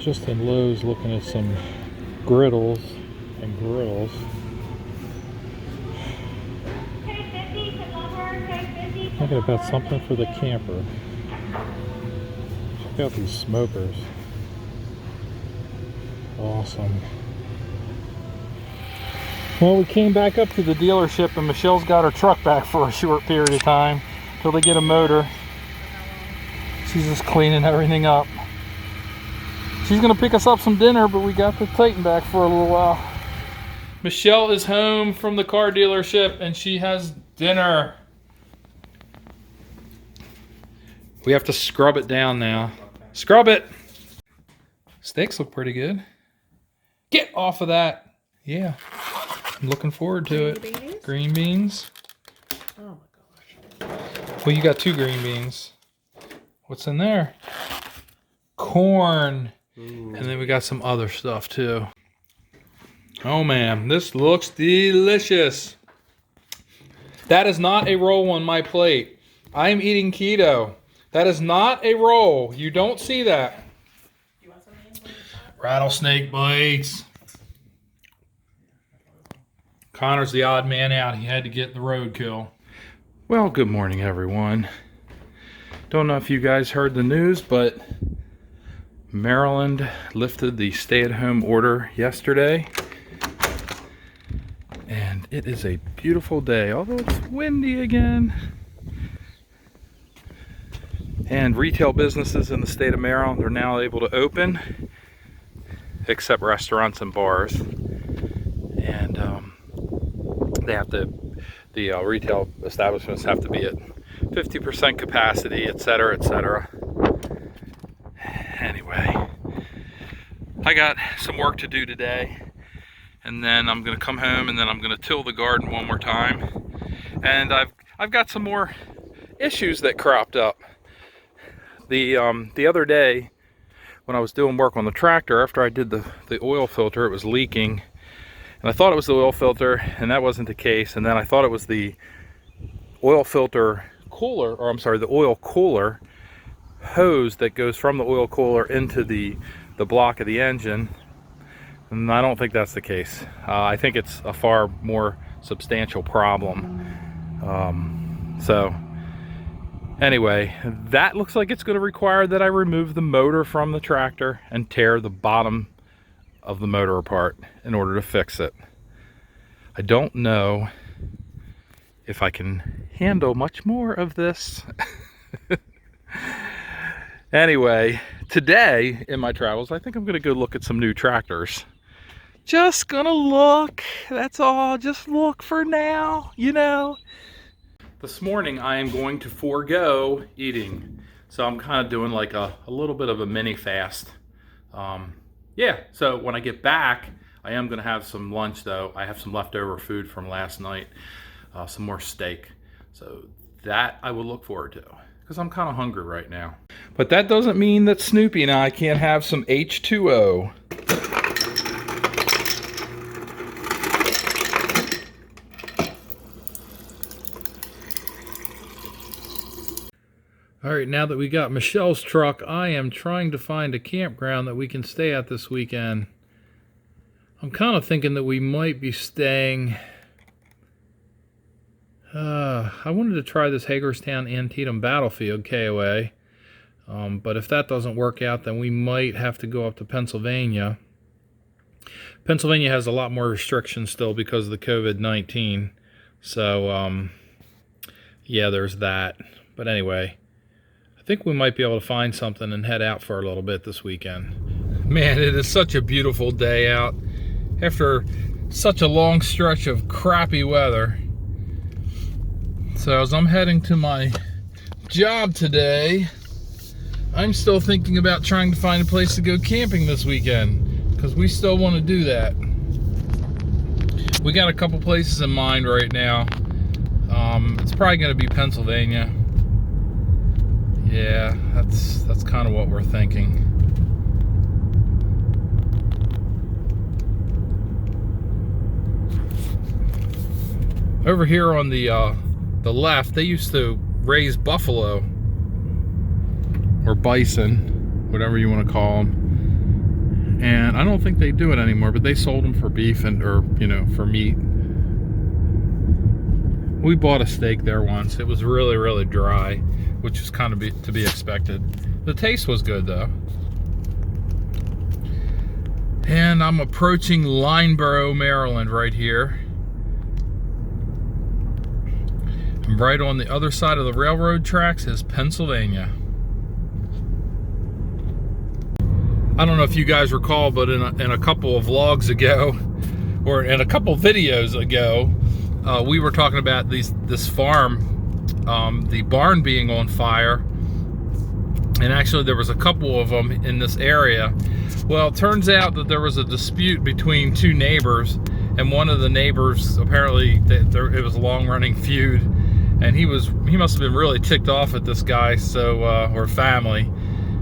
just in Lowe's looking at some griddles and grills. Thinking about something for the camper. Check out these smokers. Awesome. Well, we came back up to the dealership and Michelle's got her truck back for a short period of time till they get a motor. She's just cleaning everything up. She's gonna pick us up some dinner, but we got the Titan back for a little while. Michelle is home from the car dealership and she has dinner. We have to scrub it down now. Scrub it! Steaks look pretty good. Get off of that! Yeah, I'm looking forward to it. Beans? Green beans. Oh my gosh. Well, you got 2 green beans. What's in there? Corn. Ooh. And then we got some other stuff too. Oh man, this looks delicious. That is not a roll on my plate. I am eating keto. That is not a roll. You don't see that. You want something? Rattlesnake bites. Connor's the odd man out. He had to get the roadkill. Well, good morning, everyone. Don't know if you guys heard the news, but Maryland lifted the stay-at-home order yesterday. And it is a beautiful day, although it's windy again. And retail businesses in the state of Maryland are now able to open, except restaurants and bars. And they have to, the retail establishments have to be at 50% capacity, etc., etc. Anyway, I got some work to do today, and then I'm gonna come home and then I'm gonna till the garden one more time. And I've got some more issues that cropped up. The other day when I was doing work on the tractor, after I did the oil filter, it was leaking. And I thought it was the oil filter, and that wasn't the case. And then I thought it was the oil filter cooler, or I'm sorry, the oil cooler hose that goes from the oil cooler into the block of the engine. And I don't think that's the case. I think it's a far more substantial problem. So anyway, that looks like it's going to require that I remove the motor from the tractor and tear the bottom of the motor apart in order to fix it. I don't know if I can handle much more of this. Anyway, today in my travels, I think I'm going to go look at some new tractors. Just gonna look, that's all, just look for now, you know. This morning I am going to forego eating. So I'm kind of doing like a little bit of a mini fast. Yeah, so when I get back, I am gonna have some lunch though. I have some leftover food from last night, some more steak. So that I will look forward to, because I'm kind of hungry right now. But that doesn't mean that Snoopy and I can't have some H2O. Alright, now that we got Michelle's truck, I am trying to find a campground that we can stay at this weekend. I'm kind of thinking that we might be staying... I wanted to try this Hagerstown Antietam Battlefield KOA. But if that doesn't work out, then we might have to go up to Pennsylvania. Pennsylvania has a lot more restrictions still because of the COVID-19. So, yeah, there's that. But anyway, I think we might be able to find something and head out for a little bit this weekend. Man, it is such a beautiful day out after such a long stretch of crappy weather. So as I'm heading to my job today, I'm still thinking about trying to find a place to go camping this weekend, because we still want to do that. We got a couple places in mind right now. It's probably going to be Pennsylvania. Yeah, that's kind of what we're thinking. Over here on the left, they used to raise buffalo, or bison, whatever you want to call them. and I don't think they do it anymore, but they sold them for beef or for meat. We bought a steak there once. It was really, really dry, which is kind of to be expected. The taste was good though. And I'm approaching Lineborough, Maryland right here. And right on the other side of the railroad tracks is Pennsylvania. I don't know if you guys recall, but in a couple of vlogs ago, or in a couple videos ago, we were talking about this farm, the barn being on fire, and actually there was a couple of them in this area. Well, it turns out that there was a dispute between two neighbors, and one of the neighbors, apparently it was a long-running feud, and he must have been really ticked off at this guy, or family.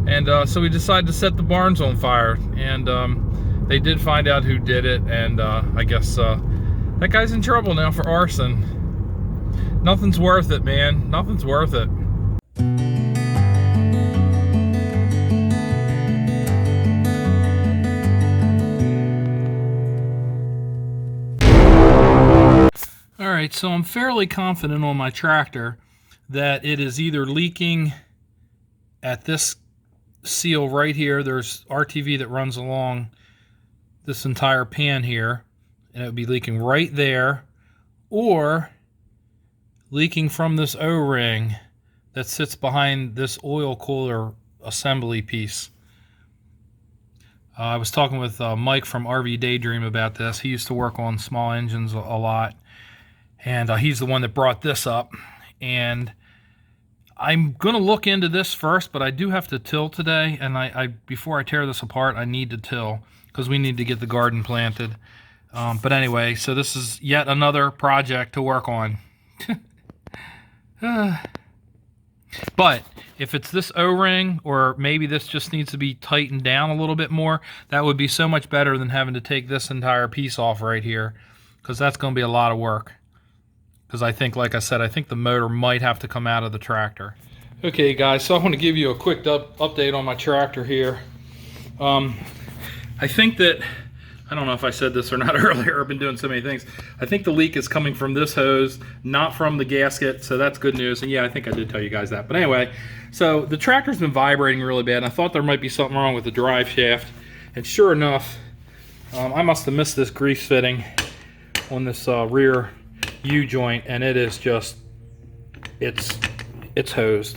And so we decided to set the barns on fire, and they did find out who did it, and I guess that guy's in trouble now for arson. Nothing's worth it, man. Nothing's worth it. All right, so I'm fairly confident on my tractor that it is either leaking at this seal right here. There's RTV that runs along this entire pan here, and it would be leaking right there, or leaking from this O-ring that sits behind this oil cooler assembly piece. I was talking with Mike from RV Daydream about this. He used to work on small engines a lot, and he's the one that brought this up. And I'm going to look into this first, but I do have to till today, and before I tear this apart, I need to till, because we need to get the garden planted. But anyway, so this is yet another project to work on. But if it's this O-ring, or maybe this just needs to be tightened down a little bit more, that would be so much better than having to take this entire piece off right here, because that's going to be a lot of work. Because I think, like I said, I think the motor might have to come out of the tractor. Okay guys, so I want to give you a quick update on my tractor here. I think that, I don't know if I said this or not earlier, I've been doing so many things. I think the leak is coming from this hose, not from the gasket, so that's good news. And yeah, I think I did tell you guys that. But anyway, so the tractor's been vibrating really bad, and I thought there might be something wrong with the drive shaft. And sure enough, I must have missed this grease fitting on this rear U-joint, and it is just, it's hosed.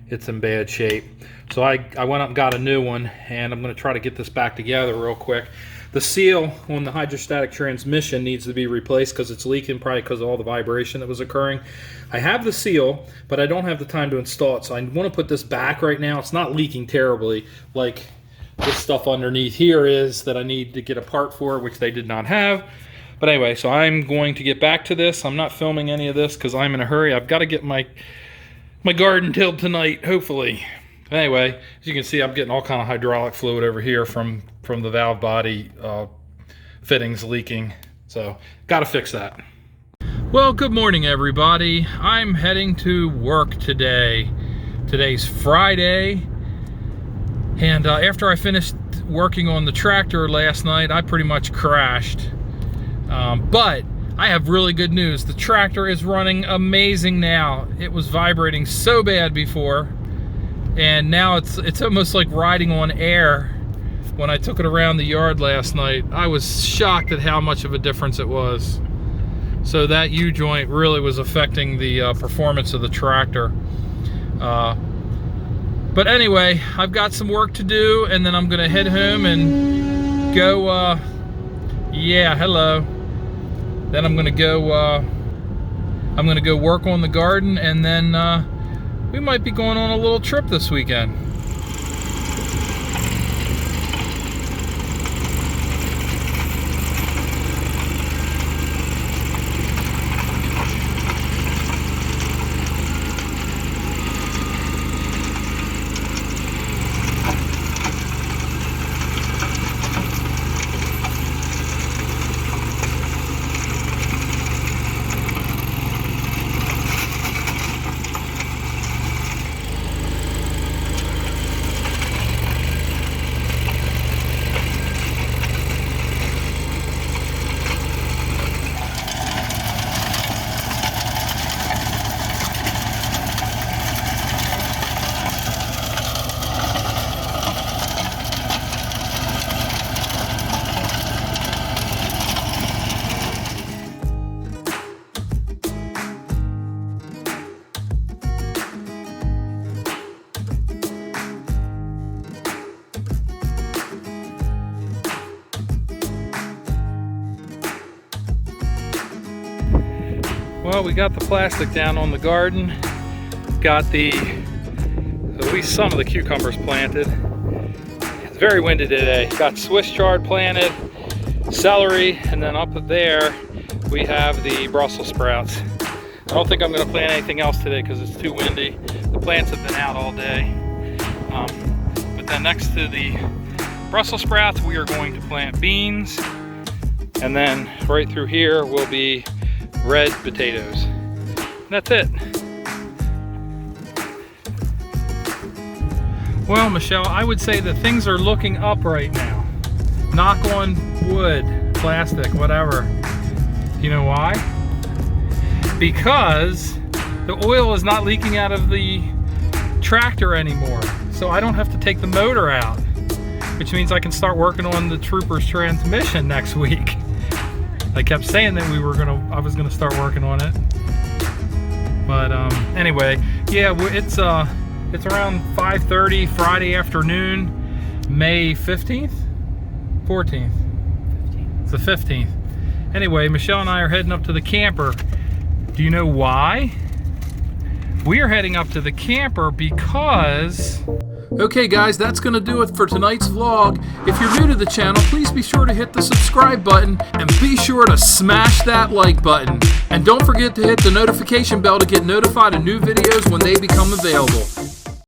It's in bad shape. So I went up and got a new one, and I'm going to try to get this back together real quick. The seal on the hydrostatic transmission needs to be replaced because it's leaking, probably because of all the vibration that was occurring. I have the seal, but I don't have the time to install it, so I want to put this back right now. It's not leaking terribly like this stuff underneath here is that I need to get a part for, which they did not have. But anyway, so I'm going to get back to this. I'm not filming any of this because I'm in a hurry. I've got to get my garden tilled tonight, hopefully. Anyway, as you can see, I'm getting all kind of hydraulic fluid over here from the valve body fittings leaking. So, got to fix that. Well, good morning, everybody. I'm heading to work today. Today's Friday. And after I finished working on the tractor last night, I pretty much crashed. But I have really good news. The tractor is running amazing now. It was vibrating so bad before, and now it's almost like riding on air. When I took it around the yard last night, I was shocked at how much of a difference it was. So that U-joint really was affecting the performance of the tractor. But anyway, I've got some work to do, and then I'm gonna head home and go, yeah, hello. Then I'm gonna go work on the garden, and then we might be going on a little trip this weekend. Well, we got the plastic down on the garden. Got at least some of the cucumbers planted. It's very windy today. Got Swiss chard planted, celery, and then up there we have the Brussels sprouts. I don't think I'm going to plant anything else today because it's too windy. The plants have been out all day. But then next to the Brussels sprouts, we are going to plant beans. And then right through here will be red potatoes. And that's it. Well, Michelle, I would say that things are looking up right now. Knock on wood, plastic, whatever. You know why? Because the oil is not leaking out of the tractor anymore. So I don't have to take the motor out, which means I can start working on the Trooper's transmission next week. I kept saying that I was gonna start working on it. But anyway, yeah, it's around 5:30 Friday afternoon, May 15th? 14th. It's the 15th. Anyway, Michelle and I are heading up to the camper. Do you know why? We are heading up to the camper because... Okay guys, that's going to do it for tonight's vlog. If you're new to the channel, please be sure to hit the subscribe button and be sure to smash that like button. And don't forget to hit the notification bell to get notified of new videos when they become available.